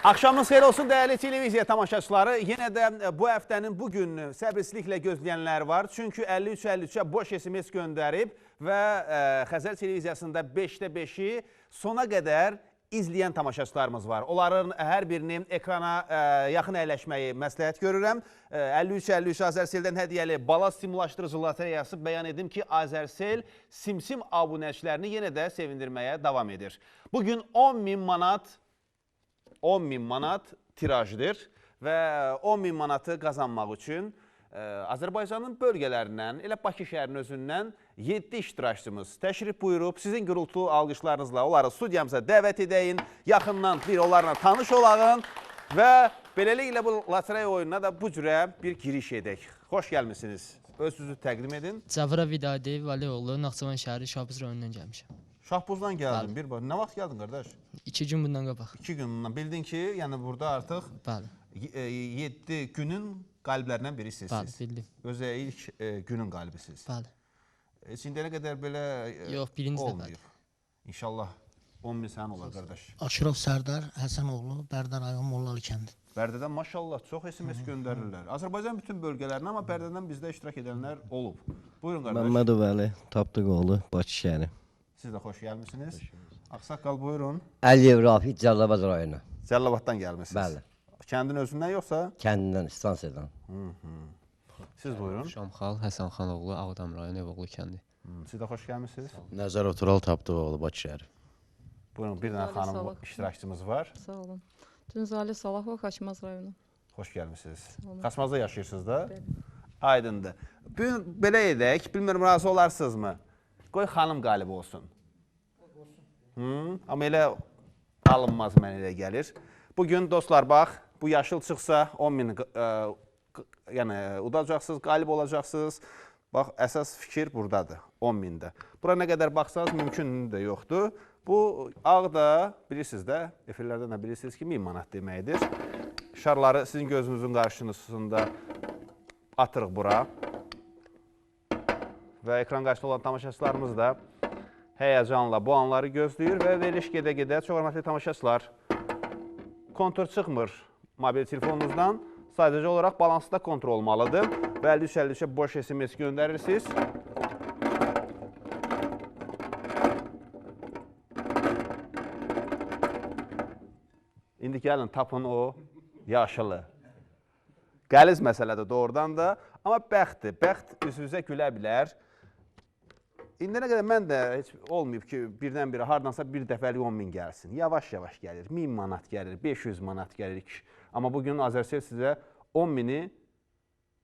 Axşamınız xeyir olsun dəyərli televiziya tamaşaçıları. Yenə də bu həftənin bugün səbirsizliklə gözləyənlər var. Çünki 53-53-ə boş SMS göndərib və Xəzər televiziyasında 5-də 5-i sona qədər izləyən tamaşaçılarımız var. Onların hər birini ekrana yaxın əyləşməyi məsləhət görürəm. 53-53 Azərseldən hədiyyəli bala stimullaşdırıcı lotereyası bəyan edim ki, Azərsel Simsim abunəçilərini yenə də sevindirməyə davam edir. Bugün 10.000 manat tirajdır və 10.000 manatı qazanmaq üçün Azərbaycanın bölgələrindən, elə Bakı şəhərinin özündən 7 iştirakçımız təşrif buyurub. Sizin gürültülü alqışlarınızla onları studiyamıza dəvət edəyin, yaxından bir onlarla tanış olağın və beləliklə bu lotereya oyununa da bu cürə bir giriş edək. Xoş gəlmişsiniz. Özünüzü təqdim edin. Cəfərə Vidadev Valiyoğlu, Naxçıvan şəhəri Şahbuz rayonundan gəlmişəm. Şahbuzdan gəldin bir bax. Nə vaxt gəldin qardaş? 2 gün bundan qabaq. 2 gün bundan. Bildin ki, yəni burada artıq 7 günün qaliblərindən birisiniz. Bəli, bildim. Özə ilk günün qalibisiniz. Bəli. Heç indiyənə qədər belə Yox, birinci dəfədir. İnşallah 10.000 sənin olar qardaş. Aşırov Sərdar Həsənoğlu, Bərdə rayon Mollalı kəndi. Bərdədən maşallah çox SMS göndərirlər. Azərbaycan bütün bölgələrinə, amma Bərdədən bizdə iştirak edənlər olub. Buyurun qardaş. Məmmədov Əli, Tapdıqoğlu, Bakı şəhəri. Siz də xoş gəlmişsiniz. Ağsaqqal buyurun. Əliyev Rafiq Cəlilabad rayonu. Cəlilabaddan gəlmişsiniz. Bəli. Kəndin özündən yoxsa? Kəndindən, stansiyadan. Siz buyurun. Şamxal Həsənxanoğlu, Ağdam rayonu Evoğlu kəndi. Siz də xoş gəlmişsiniz. Nəzər Otural Tapdıqoğlu, Bakı şəhəri. Buyurun, bir dənə xanım iştirakçımız var. Sağ olun. Tünzalı Salahova, Xaçmaz rayonu. Xoş gəlmişsiniz. Xaçmazda yaşayırsınız da? Aydındır. Belə edək, bilmirəm, razı olarsınızmı? Qoy xanım qalib olsun. Amma elə alınmaz mənə elə gəlir. Bugün dostlar, bax, bu yaşıl çıxsa 10.000 yəni udacaqsınız, qalib olacaqsınız. Bax, əsas fikir buradadır, 10.000-də. Bura nə qədər baxsanız mümkün də yoxdur. Bu ağ da, bilirsiniz də, efirlərdə nə bilirsiniz ki, 1000 manat deməkdir. Şarları sizin gözünüzün qarşısında atırıq bura. Və ekran qarşısında olan tamaşaçılarımız da həyəcanla bu anları gözləyir və veriliş gedə-gedə çox hörmətli tamaşaçılar. Kontur çıxmır mobil telefonunuzdan, sadəcə olaraq balansda kontrol olmalıdır və 53-53-ə boş SMS göndərirsiniz. İndi gəlin, tapın o yaşılı. Qəliz məsələdir doğrudan da, amma bəxtdir, bəxt üzünüzə gülə bilər. İndi nə qədər mən də heç olmayıb ki, birdən-birə hardansa bir dəfəlik 10.000 gəlsin. Yavaş-yavaş gəlir, 1000 manat gəlir, 500 manat gəlir. Amma bugün Azərsel sizə 10.000-i,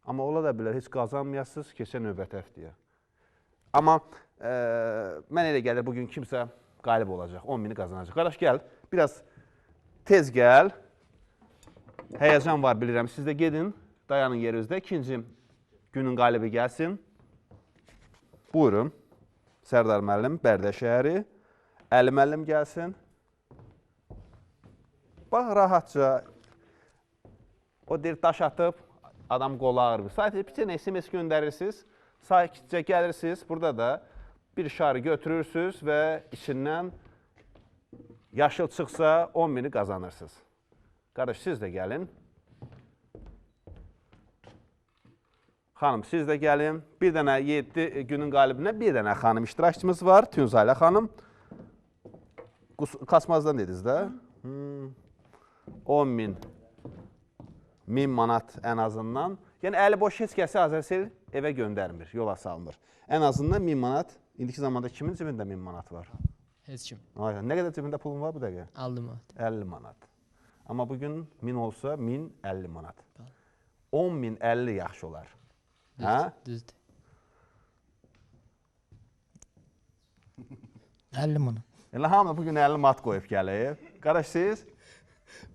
amma ola da bilər, heç qazanmayasınız, keçən növbəti həftəyə. Amma mən elə gəlir, bugün kimsə qalib olacaq, 10.000-i qazanacaq. Qardaş, gəl, biraz tez gəl. Həyəcan var, bilirəm, siz də gedin, dayanın yerinizdə. İkinci günün qalibi gəlsin. Buyurun. Sərdar müəllim, Bərdə şəhəri. Əli müəllim gəlsin. Bax, rahatca. O deyir, daş atıb, adam qolu ağır. Sadəcə bir tane SMS göndərirsiniz, sakitcə gəlirsiniz. Burada da bir şarı götürürsünüz və içindən yaşıl çıxsa 10.000-i qazanırsınız. Qardaş, siz də gəlin. Xanım, siz də gəlin. Bir dənə 7 günün qalibinə bir dənə xanım iştirakçımız var. Tünzalə xanım. Xaçmazdan dediniz də. 10.000 manat ən azından. Yəni, əli boş heç kəsi Azərsel evə göndərmir, yola salmır. Ən azından 1000 manat. İndiki zamanda kimin cibində 1000 manat var? Heç kim. Nə qədər cibində pulun var bu dəqiqə? 50 manat. 50 manat. Amma bugün 1000 olsa 1050 manat. 10.000 50 yaxşı olar. Düzdür. 50 manat. Elə hamı bugün 50 manat qoyub gəlir. Qardaş, siz?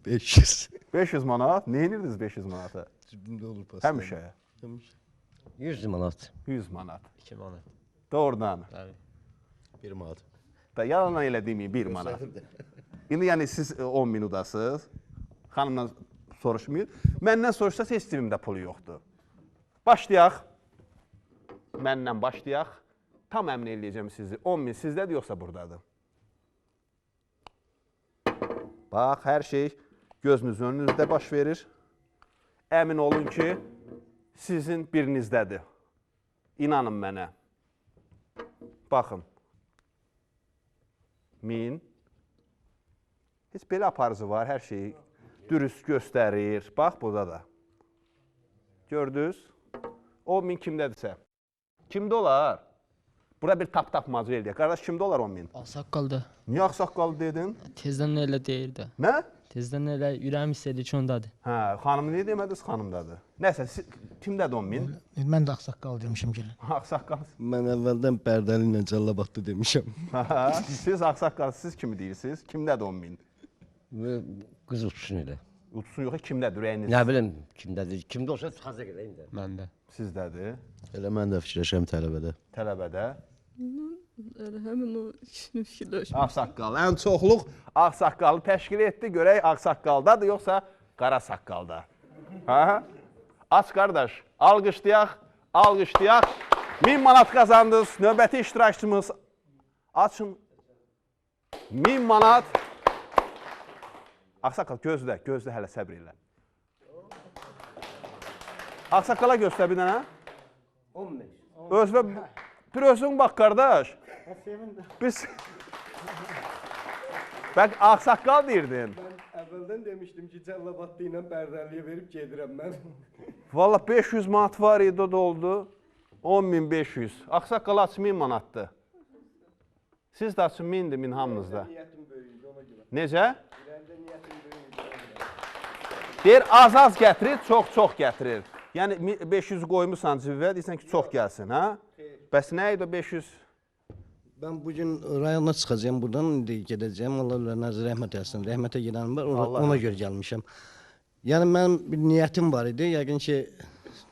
500. 500 manat? Nə edirdiniz 500 manata? Cibimdə olur paslar. Həmişə. 100 manat. 100 manat. 2 manat. Doğrudan. Bəli. 1 manat. Da yalan elə deməyin 1 manat. İndi yəni siz 10.000 udasınız. Xanımdan soruşmayın. Məndən soruşsa heç cibimdə pulu yoxdur. Başlayaq. Məndən başlayaq. Tam əmin eləyəcəm sizi. 10.000 sizdədir yoxsa buradadır? Bax, hər şey gözünüzün önünüzdə baş verir. Əmin olun ki, sizin birinizdədir. İnanın mənə. Baxın. 1000. Heç belə aparıcı var, hər şeyi dürüst göstərir. Bax, burada da. Gördünüz? 10.000 kimdədirsə. Kimdə olar? Burada bir tap-tapmacı eləyək. Qardaş, kimdə olar 10.000? Ağsaqqalda. Niyə ağsaqqalı dedin? Tezdən elə deyirdi. Nə? Tezdən elə ürəyim hiss edir ki, ondadır. Hə, xanım niyə demədiniz xanımdadır? Nəsə, kimdədir 10.000? Mən də ağsaqqal demişim ki. Ağsaqqal. Mən əvvəldən Bərdəli ilə Cəlilabadlı demişəm. Siz ağsaqqal, siz kimi deyirsiniz? Kimdədir 10.000? Və qız uçsun elə. Uçsun yox, kimdədir ürəyiniz? Nə bilim kimdədir. Kimdə olsa çıxacaq elə indi. Məndə. Sizdədir, Elə mən də fikirləşəm tələbədə. tələbədə. Elə həmin o işini fikirləşmə. Ağsaqqal, ən çoxluq ağsaqqalı təşkil etdi. Görək ağsaqqaldadır, yoxsa qara saqqalda. Hə? Aç qardaş, alqışlayaq, alqışlayaq. 1000 manat qazandınız, növbəti iştirakçımız. Açın. 1000 manat. Ağsaqqal, gözlə, gözlə hələ səbr elə. Ağsaqqala göstər bir dənə. 15. Özbə, bir özün bax qardaş. Biz... Bak ağsaqqal deyirdin. Əvvəldən demişdim ki, Cəlilabadlı ilə Bərdəliyə verib gedirəm mən. Valla 500 manat var idi, o da oldu. 10.500. Ağsaqqal açın 1000 manatdır. Siz də açın 1000'dir, 1000 hamınızda. Niyyətim böyüdü ona görə. Necə? İrəndə niyyətim böyüdü. Deyir, az-az gətirir, çox-çox gətirir. Yəni 500 qoymusan cibə, deyirsən ki, çox gəlsin, hə? Bəs nə idi o 500? Ben bugün rayona çıxacağım, buradan indi gedəcəyim. Allah ölənə rəhmət etsin. Rəhmətə gedənim var, ona görə gəlmişəm. Yəni mənim bir niyyətim var idi, yəqin ki...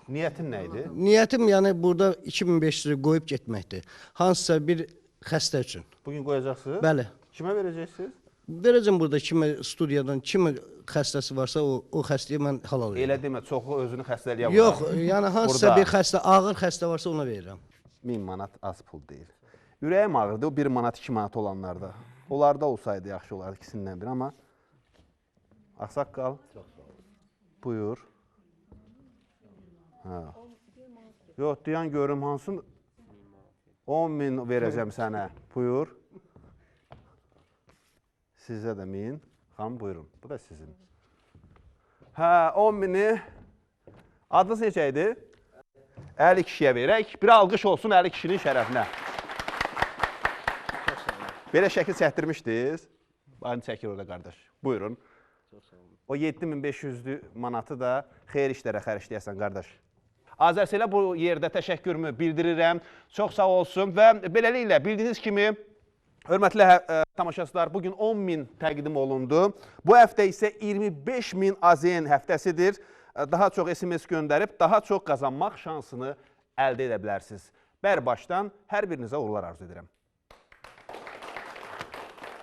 Niyyətin nə idi? Niyyətim yəni burada 2500 qoyub getməkdir. Hansısa bir xəstə üçün. Bugün qoyacaqsınız? Bəli. Kimə verəcəksiniz? Verəcəm burada kimi studiyadan, kimi xəstəsi varsa o xəstəyə mən halal Elə edirəm. demə, çoxu özünü xəstəliyə var. Yox, yəni hansısa Burada. bir xəstə, ağır xəstə varsa ona verirəm. 1000 manat az pul deyil. Ürəyim ağrıdı, o 1 manat, 2 manat olanlarda. Onlarda olsaydı yaxşı olardı ikisindən biri, amma... Ağsaqqal. Buyur. Hə. Yox, deyən görüm hansın? 10.000 verəcəm sənə. Buyur. Sizə də 1000. Xanım, buyurun. Bu da sizin. Hə, 10.000'i... Adınız necə idi? Əli kişiyə verək. Bir alqış olsun Əli kişinin şərəfinə. Belə şəkil çəkdirmişdiniz. Aynı çəkir orada qardaş. Buyurun. O 7500 manatı da xeyir işlərə xərcləyəsən qardaş. Azərselə bu yerdə təşəkkürümü bildirirəm. Çox sağ olsun və beləliklə bildiyiniz kimi hörmətli tamaşaçılar, bugün 10.000 təqdim olundu. Bu həftə isə 25.000 AZN həftəsidir. Daha çox SMS göndərib, daha çox qazanmaq şansını əldə edə bilərsiniz. Bərbaşdan hər birinizə uğurlar arzu edirəm.